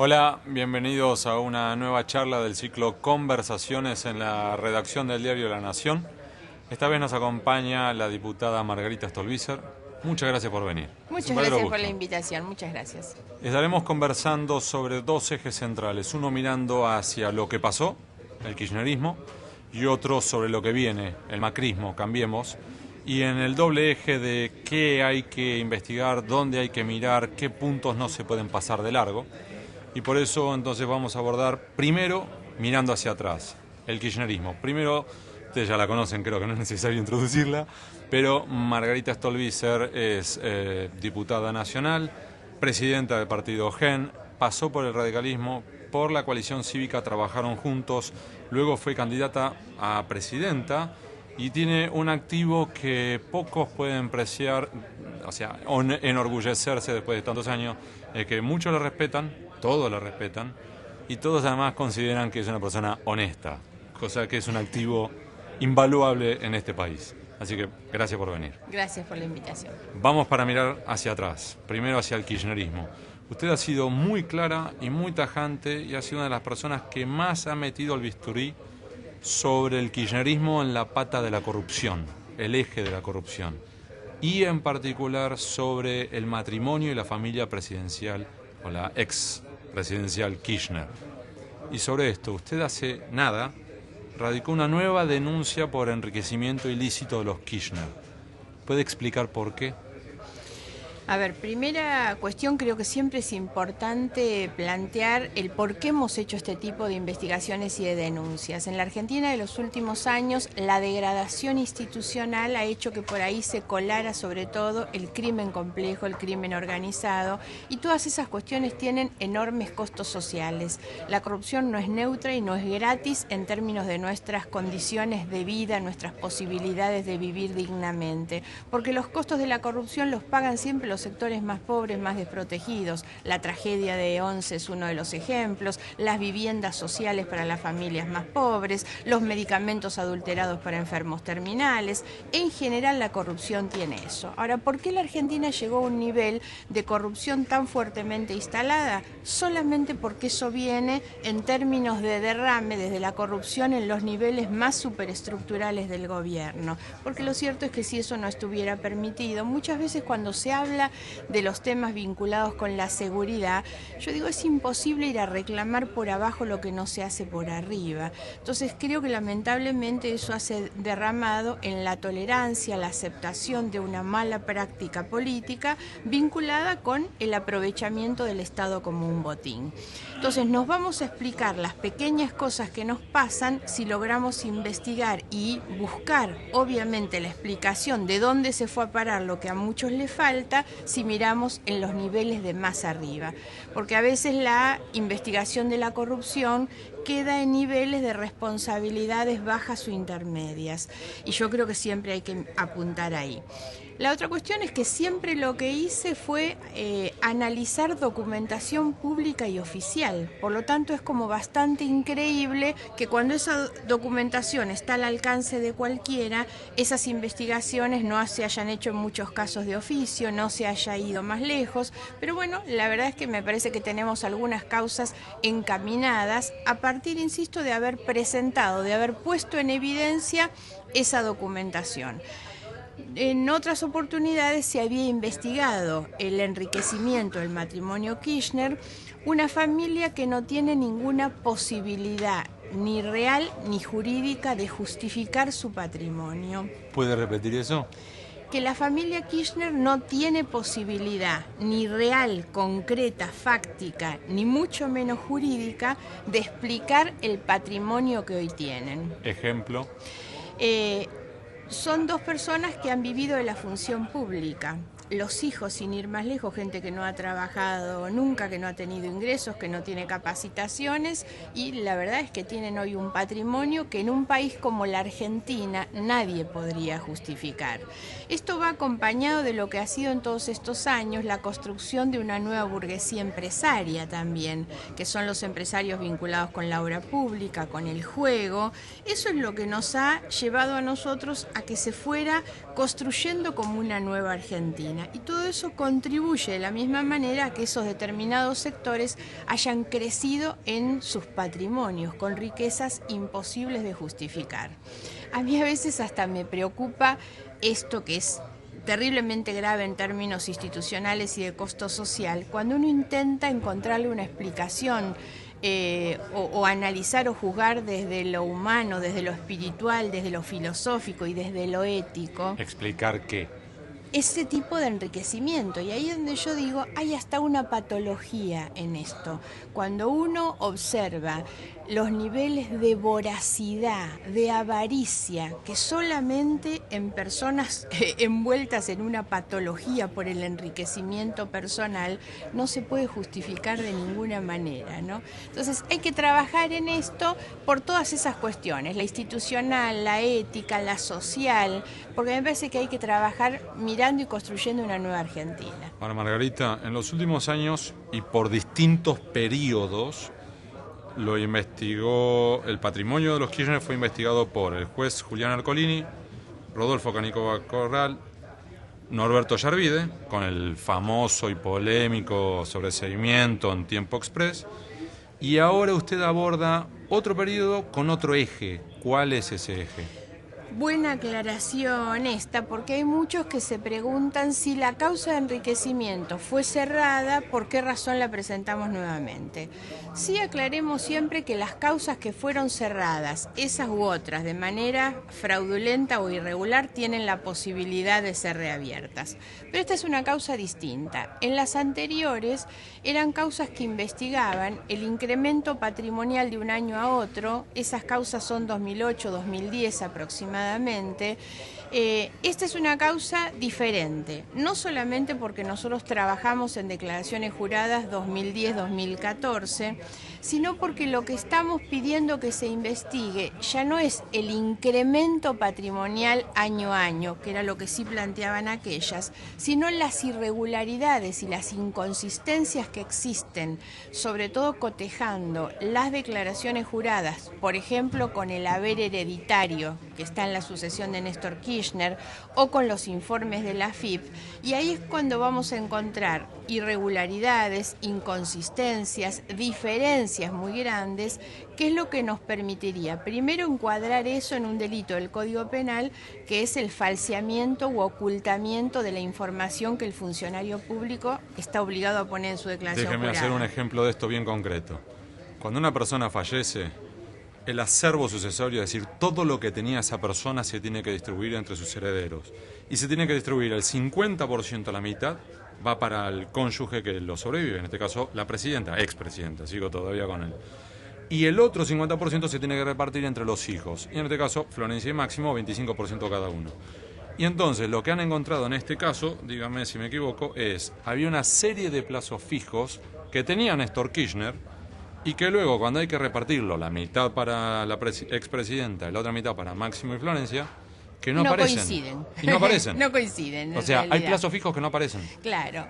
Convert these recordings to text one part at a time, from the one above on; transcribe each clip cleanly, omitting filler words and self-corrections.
Hola, bienvenidos a una nueva charla del ciclo Conversaciones en la redacción del diario La Nación. Esta vez nos acompaña la diputada Margarita Stolbizer. Muchas gracias por venir. Muchas gracias por la invitación, muchas gracias. Estaremos conversando sobre dos ejes centrales, uno mirando hacia lo que pasó, el kirchnerismo, y otro sobre lo que viene, el macrismo, Cambiemos, y en el doble eje de qué hay que investigar, dónde hay que mirar, qué puntos no se pueden pasar de largo. Y por eso entonces vamos a abordar primero mirando hacia atrás, el kirchnerismo. Primero, ustedes ya la conocen, creo que no es necesario introducirla, pero Margarita Stolbizer es diputada nacional, presidenta del partido GEN, pasó por el radicalismo, por la coalición cívica, trabajaron juntos, luego fue candidata a presidenta y tiene un activo que pocos pueden apreciar, o sea, enorgullecerse después de tantos años, que muchos la respetan, todos la respetan y todos además consideran que es una persona honesta, cosa que es un activo invaluable en este país. Así que gracias por venir. Gracias por la invitación. Vamos para mirar hacia atrás, primero hacia el kirchnerismo. Usted ha sido muy clara y muy tajante y ha sido una de las personas que más ha metido el bisturí sobre el kirchnerismo en la pata de la corrupción, el eje de la corrupción, y en particular sobre el matrimonio y la familia presidencial o la ex presidencial Kirchner. Y sobre esto, usted hace nada radicó una nueva denuncia por enriquecimiento ilícito de los Kirchner. ¿Puede explicar por qué? A ver, primera cuestión, creo que siempre es importante plantear el por qué hemos hecho este tipo de investigaciones y de denuncias. En la Argentina de los últimos años, la degradación institucional ha hecho que por ahí se colara sobre todo el crimen complejo, el crimen organizado, y todas esas cuestiones tienen enormes costos sociales. La corrupción no es neutra y no es gratis en términos de nuestras condiciones de vida, nuestras posibilidades de vivir dignamente, porque los costos de la corrupción los pagan siempre los sectores más pobres, más desprotegidos. La tragedia de Once es uno de los ejemplos, las viviendas sociales para las familias más pobres, los medicamentos adulterados para enfermos terminales. En general la corrupción tiene eso. Ahora, ¿por qué la Argentina llegó a un nivel de corrupción tan fuertemente instalada? Solamente porque eso viene en términos de derrame desde la corrupción en los niveles más superestructurales del gobierno. Porque lo cierto es que si eso no estuviera permitido, muchas veces cuando se habla de los temas vinculados con la seguridad, yo digo, es imposible ir a reclamar por abajo lo que no se hace por arriba. Entonces creo que lamentablemente eso hace derramado en la tolerancia, la aceptación de una mala práctica política vinculada con el aprovechamiento del Estado como un botín. Entonces nos vamos a explicar las pequeñas cosas que nos pasan si logramos investigar y buscar, obviamente, la explicación de dónde se fue a parar lo que a muchos les falta, si miramos en los niveles de más arriba, porque a veces la investigación de la corrupción queda en niveles de responsabilidades bajas o intermedias, y yo creo que siempre hay que apuntar ahí. La otra cuestión es que siempre lo que hice fue analizar documentación pública y oficial. Por lo tanto, es como bastante increíble que cuando esa documentación está al alcance de cualquiera, esas investigaciones no se hayan hecho en muchos casos de oficio, no se haya ido más lejos. Pero bueno, la verdad es que me parece que tenemos algunas causas encaminadas a partir, insisto, de haber presentado, de haber puesto en evidencia esa documentación. En otras oportunidades se había investigado el enriquecimiento del matrimonio Kirchner, una familia que no tiene ninguna posibilidad ni real ni jurídica de justificar su patrimonio. ¿Puede repetir eso? Que la familia Kirchner no tiene posibilidad ni real, concreta, fáctica, ni mucho menos jurídica de explicar el patrimonio que hoy tienen. Ejemplo. Son dos personas que han vivido de la función pública. Los hijos, sin ir más lejos, gente que no ha trabajado nunca, que no ha tenido ingresos, que no tiene capacitaciones, y la verdad es que tienen hoy un patrimonio que en un país como la Argentina nadie podría justificar. Esto va acompañado de lo que ha sido en todos estos años la construcción de una nueva burguesía empresaria también, que son los empresarios vinculados con la obra pública, con el juego. Eso es lo que nos ha llevado a nosotros a que se fuera construyendo como una nueva Argentina. Argentina. Y todo eso contribuye de la misma manera a que esos determinados sectores hayan crecido en sus patrimonios, con riquezas imposibles de justificar. A mí a veces hasta me preocupa esto que es terriblemente grave en términos institucionales y de costo social, cuando uno intenta encontrarle una explicación o analizar o juzgar desde lo humano, desde lo espiritual, desde lo filosófico y desde lo ético. ¿Explicar qué? Ese tipo de enriquecimiento. Y ahí es donde yo digo, hay hasta una patología en esto. Cuando uno observa los niveles de voracidad, de avaricia, que solamente en personas envueltas en una patología por el enriquecimiento personal no se puede justificar de ninguna manera, ¿no? Entonces hay que trabajar en esto por todas esas cuestiones, la institucional, la ética, la social, porque me parece que hay que trabajar mirando y construyendo una nueva Argentina. Ahora, Margarita, en los últimos años y por distintos periodos, lo investigó, el patrimonio de los Kirchner fue investigado por el juez Julián Ercolini, Rodolfo Canicova Corral, Norberto Yarvide, con el famoso y polémico sobreseimiento en Tiempo Express, y ahora usted aborda otro periodo con otro eje. ¿Cuál es ese eje? Buena aclaración esta, porque hay muchos que se preguntan si la causa de enriquecimiento fue cerrada, ¿por qué razón la presentamos nuevamente? Sí, aclaremos siempre que las causas que fueron cerradas, esas u otras, de manera fraudulenta o irregular, tienen la posibilidad de ser reabiertas. Pero esta es una causa distinta. En las anteriores eran causas que investigaban el incremento patrimonial de un año a otro, esas causas son 2008-2010 aproximadamente. Esta es una causa diferente, no solamente porque nosotros trabajamos en declaraciones juradas 2010-2014, sino porque lo que estamos pidiendo que se investigue ya no es el incremento patrimonial año a año, que era lo que sí planteaban aquellas, sino las irregularidades y las inconsistencias que existen, sobre todo cotejando las declaraciones juradas, por ejemplo con el haber hereditario que está en la sucesión de Néstor Kirchner o con los informes de la AFIP, y ahí es cuando vamos a encontrar irregularidades, inconsistencias, diferencias muy grandes, que es lo que nos permitiría primero encuadrar eso en un delito del Código Penal, que es el falseamiento u ocultamiento de la información que el funcionario público está obligado a poner en su declaración Déjeme jurada. hacer un ejemplo de esto bien concreto. Cuando una persona fallece, el acervo sucesorio, es decir, todo lo que tenía esa persona se tiene que distribuir entre sus herederos. Y se tiene que distribuir el 50%, la mitad, va para el cónyuge que lo sobrevive, en este caso la presidenta, expresidenta, sigo todavía con él. Y el otro 50% se tiene que repartir entre los hijos, y en este caso Florencia y Máximo, 25% cada uno. Y entonces lo que han encontrado en este caso, dígame si me equivoco, había una serie de plazos fijos que tenía Néstor Kirchner, y que luego cuando hay que repartirlo, la mitad para la expresidenta y la otra mitad para Máximo y Florencia, que no aparecen. Coinciden. Y no aparecen. No coinciden. O sea, realidad. hay plazos fijos que no aparecen. Claro.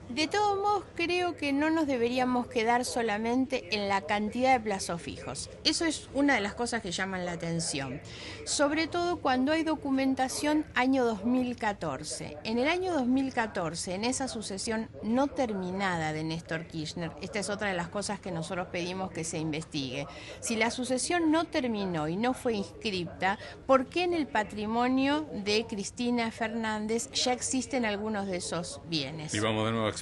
De todos modos, creo que no nos deberíamos quedar solamente en la cantidad de plazos fijos. Eso es una de las cosas que llaman la atención. Sobre todo cuando hay documentación año 2014. En el año 2014, en esa sucesión no terminada de Néstor Kirchner, esta es otra de las cosas que nosotros pedimos que se investigue. Si la sucesión no terminó y no fue inscripta, ¿por qué en el patrimonio de Cristina Fernández ya existen algunos de esos bienes? Y vamos de nuevo a explicar.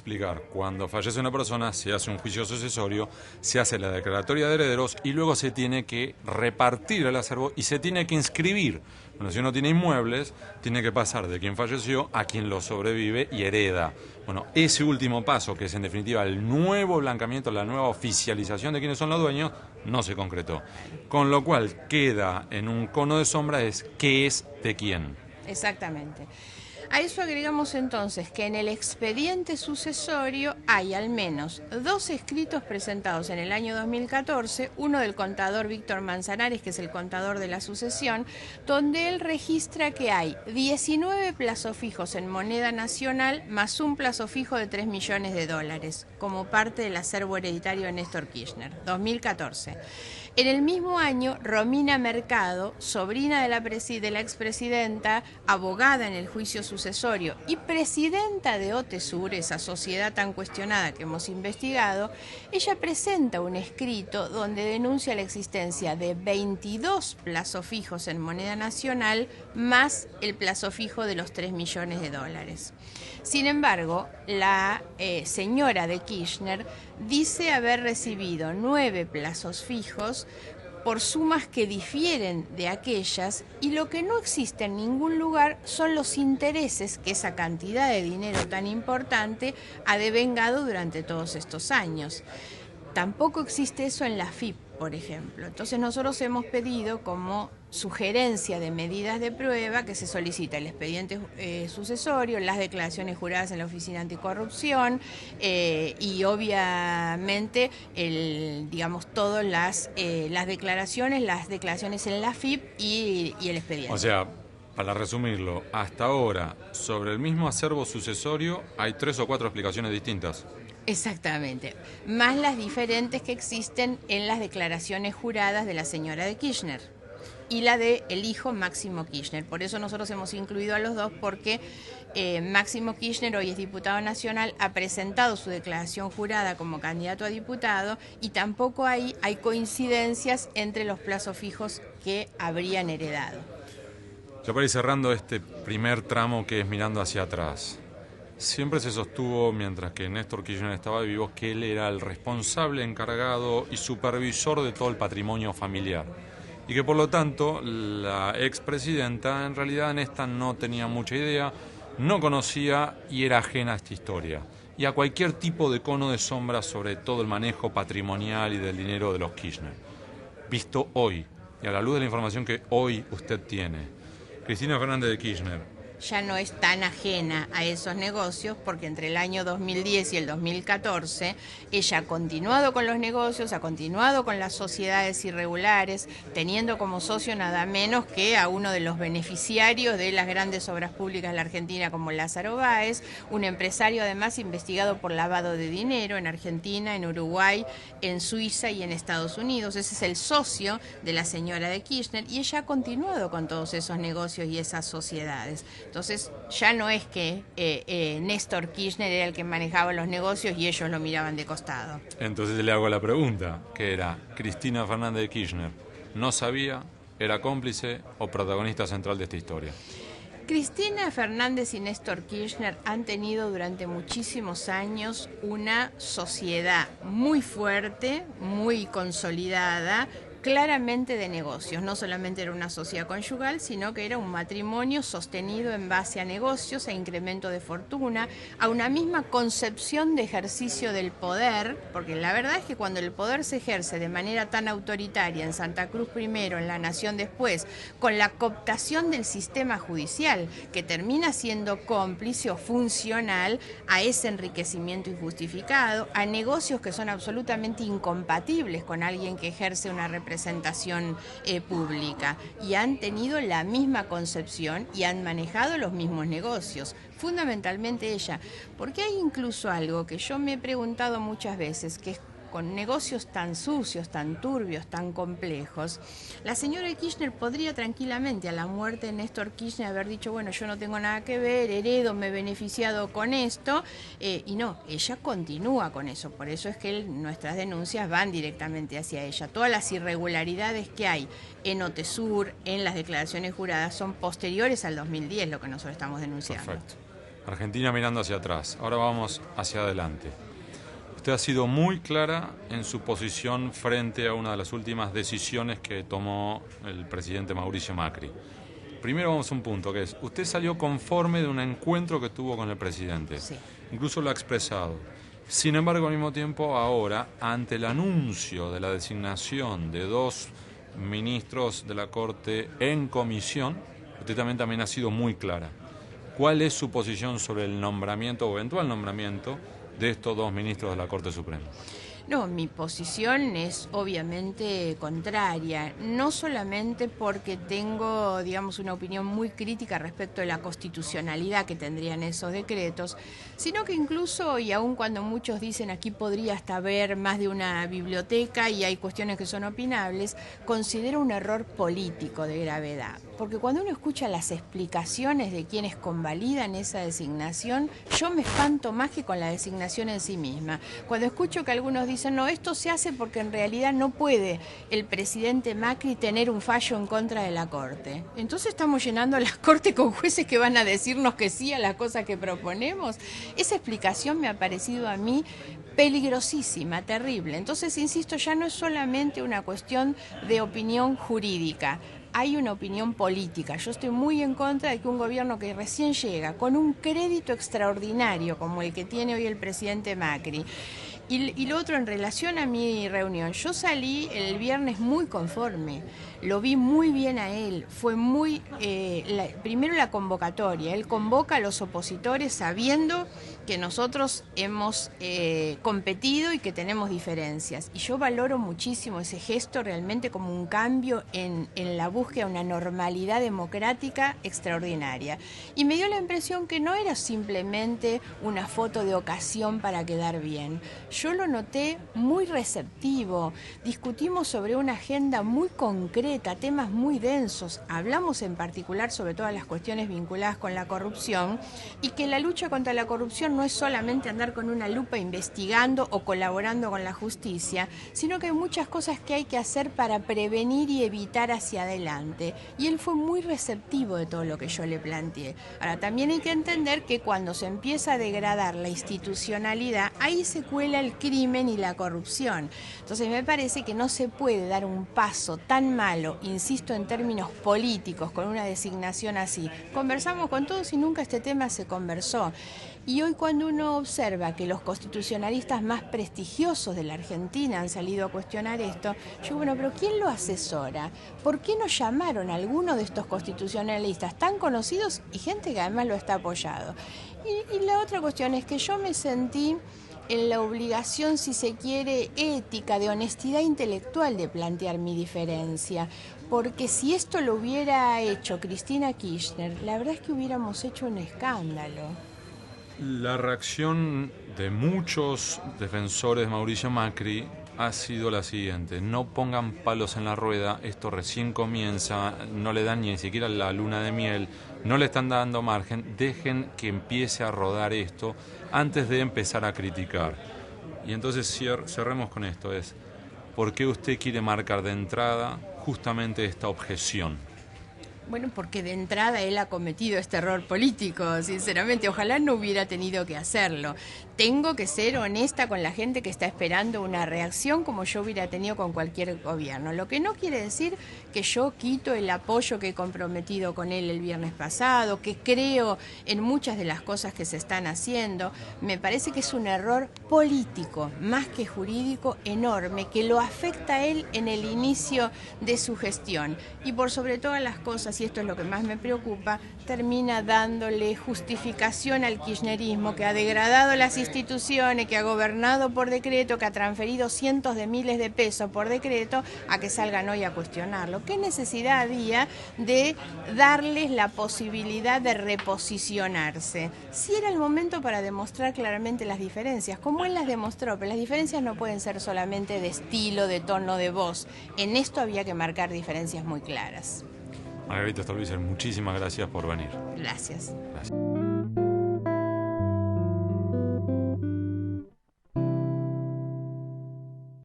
Cuando fallece una persona, se hace un juicio sucesorio, se hace la declaratoria de herederos y luego se tiene que repartir el acervo y se tiene que inscribir. Bueno, si uno tiene inmuebles, tiene que pasar de quien falleció a quien lo sobrevive y hereda. Bueno, ese último paso, que es en definitiva el nuevo blancamiento, la nueva oficialización de quiénes son los dueños, no se concretó. Con lo cual queda en un cono de sombra qué es de quién. Exactamente. A eso agregamos entonces que en el expediente sucesorio hay al menos 2 escritos presentados en el año 2014, uno del contador Víctor Manzanares, que es el contador de la sucesión, donde él registra que hay 19 plazos fijos en moneda nacional más un plazo fijo de $3 millones como parte del acervo hereditario de Néstor Kirchner, 2014. En el mismo año, Romina Mercado, sobrina de la expresidenta, abogada en el juicio sucesorio, sucesorio y presidenta de OTESUR, esa sociedad tan cuestionada que hemos investigado, ella presenta un escrito donde denuncia la existencia de 22 plazos fijos en moneda nacional más el plazo fijo de los 3 millones de dólares. Sin embargo, la señora de Kirchner dice haber recibido 9 plazos fijos por sumas que difieren de aquellas, y lo que no existe en ningún lugar son los intereses que esa cantidad de dinero tan importante ha devengado durante todos estos años. Tampoco existe eso en la AFIP, por ejemplo. Entonces nosotros hemos pedido como sugerencia de medidas de prueba que se solicita el expediente sucesorio, las declaraciones juradas en la Oficina Anticorrupción y obviamente todas las declaraciones en la AFIP y el expediente. O sea, para resumirlo, hasta ahora sobre el mismo acervo sucesorio hay 3 o 4 explicaciones distintas. Exactamente, más las diferentes que existen en las declaraciones juradas de la señora de Kirchner y la del hijo Máximo Kirchner. Por eso nosotros hemos incluido a los dos, porque Máximo Kirchner hoy es diputado nacional, ha presentado su declaración jurada como candidato a diputado y tampoco hay coincidencias entre los plazos fijos que habrían heredado. Ya para ir cerrando este primer tramo que es mirando hacia atrás, siempre se sostuvo, mientras que Néstor Kirchner estaba vivo, que él era el responsable, encargado y supervisor de todo el patrimonio familiar. Y que por lo tanto la expresidenta en realidad en esta no tenía mucha idea, no conocía y era ajena a esta historia. Y a cualquier tipo de cono de sombra sobre todo el manejo patrimonial y del dinero de los Kirchner. Visto hoy, y a la luz de la información que hoy usted tiene, Cristina Fernández de Kirchner ya no es tan ajena a esos negocios, porque entre el año 2010 y el 2014 ella ha continuado con los negocios, ha continuado con las sociedades irregulares, teniendo como socio nada menos que a uno de los beneficiarios de las grandes obras públicas de la Argentina, como Lázaro Báez, un empresario además investigado por lavado de dinero en Argentina, en Uruguay, en Suiza y en Estados Unidos. Ese es el socio de la señora de Kirchner y ella ha continuado con todos esos negocios y esas sociedades. Entonces ya no es que Néstor Kirchner era el que manejaba los negocios y ellos lo miraban de costado. Entonces le hago la pregunta, que era, ¿Cristina Fernández de Kirchner no sabía, era cómplice o protagonista central de esta historia? Cristina Fernández y Néstor Kirchner han tenido durante muchísimos años una sociedad muy fuerte, muy consolidada, claramente de negocios. No solamente era una sociedad conyugal, sino que era un matrimonio sostenido en base a negocios, a incremento de fortuna, a una misma concepción de ejercicio del poder, porque la verdad es que cuando el poder se ejerce de manera tan autoritaria en Santa Cruz primero, en La Nación después, con la cooptación del sistema judicial, que termina siendo cómplice o funcional a ese enriquecimiento injustificado, a negocios que son absolutamente incompatibles con alguien que ejerce una representación pública, y han tenido la misma concepción y han manejado los mismos negocios, fundamentalmente ella, porque hay incluso algo que yo me he preguntado muchas veces, que es con negocios tan sucios, tan turbios, tan complejos, la señora Kirchner podría tranquilamente a la muerte de Néstor Kirchner haber dicho, bueno, yo no tengo nada que ver, heredo, me he beneficiado con esto, y no, ella continúa con eso. Por eso es que nuestras denuncias van directamente hacia ella. Todas las irregularidades que hay en OTESUR, en las declaraciones juradas, son posteriores al 2010, lo que nosotros estamos denunciando. Perfecto. Argentina mirando hacia atrás, ahora vamos hacia adelante. Usted ha sido muy clara en su posición frente a una de las últimas decisiones que tomó el presidente Mauricio Macri. Primero vamos a un punto, que es, usted salió conforme de un encuentro que tuvo con el presidente. Sí. Incluso lo ha expresado. Sin embargo, al mismo tiempo, ahora, ante el anuncio de la designación de 2 ministros de la Corte en comisión, usted también ha sido muy clara. ¿Cuál es su posición sobre el nombramiento o eventual nombramiento de estos 2 ministros de la Corte Suprema? No, mi posición es obviamente contraria, no solamente porque tengo, digamos, una opinión muy crítica respecto de la constitucionalidad que tendrían esos decretos, sino que incluso, y aun cuando muchos dicen aquí podría hasta haber más de una biblioteca y hay cuestiones que son opinables, considero un error político de gravedad. porque cuando uno escucha las explicaciones de quienes convalidan esa designación, yo me espanto más que con la designación en sí misma. Cuando escucho que algunos dicen, no, esto se hace porque en realidad no puede el presidente Macri tener un fallo en contra de la Corte. Entonces estamos llenando las Cortes con jueces que van a decirnos que sí a las cosas que proponemos. Esa explicación me ha parecido a mí peligrosísima, terrible. Entonces, insisto, ya no es solamente una cuestión de opinión jurídica, hay una opinión política. Yo estoy muy en contra de que un gobierno que recién llega con un crédito extraordinario como el que tiene hoy el presidente Macri. Y lo otro, en relación a mi reunión, yo salí el viernes muy conforme, lo vi muy bien a él, fue muy, primero la convocatoria, él convoca a los opositores sabiendo que nosotros hemos competido y que tenemos diferencias. Y yo valoro muchísimo ese gesto realmente como un cambio en la búsqueda de una normalidad democrática extraordinaria. Y me dio la impresión que no era simplemente una foto de ocasión para quedar bien. Yo lo noté muy receptivo, discutimos sobre una agenda muy concreta, temas muy densos, hablamos en particular sobre todas las cuestiones vinculadas con la corrupción y que la lucha contra la corrupción no es solamente andar con una lupa investigando o colaborando con la justicia, sino que hay muchas cosas que hay que hacer para prevenir y evitar hacia adelante. Y él fue muy receptivo de todo lo que yo le planteé. Ahora, también hay que entender que cuando se empieza a degradar la institucionalidad, ahí se cuela el crimen y la corrupción. Entonces me parece que no se puede dar un paso tan malo, insisto en términos políticos, con una designación así. Conversamos con todos y nunca este tema se conversó. Y hoy cuando uno observa que los constitucionalistas más prestigiosos de la Argentina han salido a cuestionar esto, yo digo, bueno, pero ¿quién lo asesora? ¿Por qué no llamaron a alguno de estos constitucionalistas tan conocidos y gente que además lo está apoyado? Y la otra cuestión es que yo me sentí en la obligación, si se quiere, ética, de honestidad intelectual de plantear mi diferencia. Porque si esto lo hubiera hecho Cristina Kirchner, la verdad es que hubiéramos hecho un escándalo. La reacción de muchos defensores de Mauricio Macri ha sido la siguiente: no pongan palos en la rueda, esto recién comienza, no le dan ni siquiera la luna de miel, no le están dando margen, dejen que empiece a rodar esto antes de empezar a criticar. Y entonces cerremos con esto, ¿por qué usted quiere marcar de entrada justamente esta objeción? Bueno, porque de entrada él ha cometido este error político, sinceramente. Ojalá no hubiera tenido que hacerlo. Tengo que ser honesta con la gente que está esperando una reacción como yo hubiera tenido con cualquier gobierno. Lo que no quiere decir que yo quito el apoyo que he comprometido con él el viernes pasado, que creo en muchas de las cosas que se están haciendo. Me parece que es un error político, más que jurídico, enorme, que lo afecta a él en el inicio de su gestión. Y por sobre todas las cosas, y esto es lo que más me preocupa, termina dándole justificación al kirchnerismo, que ha degradado las instituciones, que ha gobernado por decreto, que ha transferido cientos de miles de pesos por decreto, a que salgan hoy a cuestionarlo. ¿Qué necesidad había de darles la posibilidad de reposicionarse? Si era el momento para demostrar claramente las diferencias, como él las demostró, pero las diferencias no pueden ser solamente de estilo, de tono de voz. En esto había que marcar diferencias muy claras. Margarita Stolbizer, muchísimas gracias por venir. Gracias. Gracias.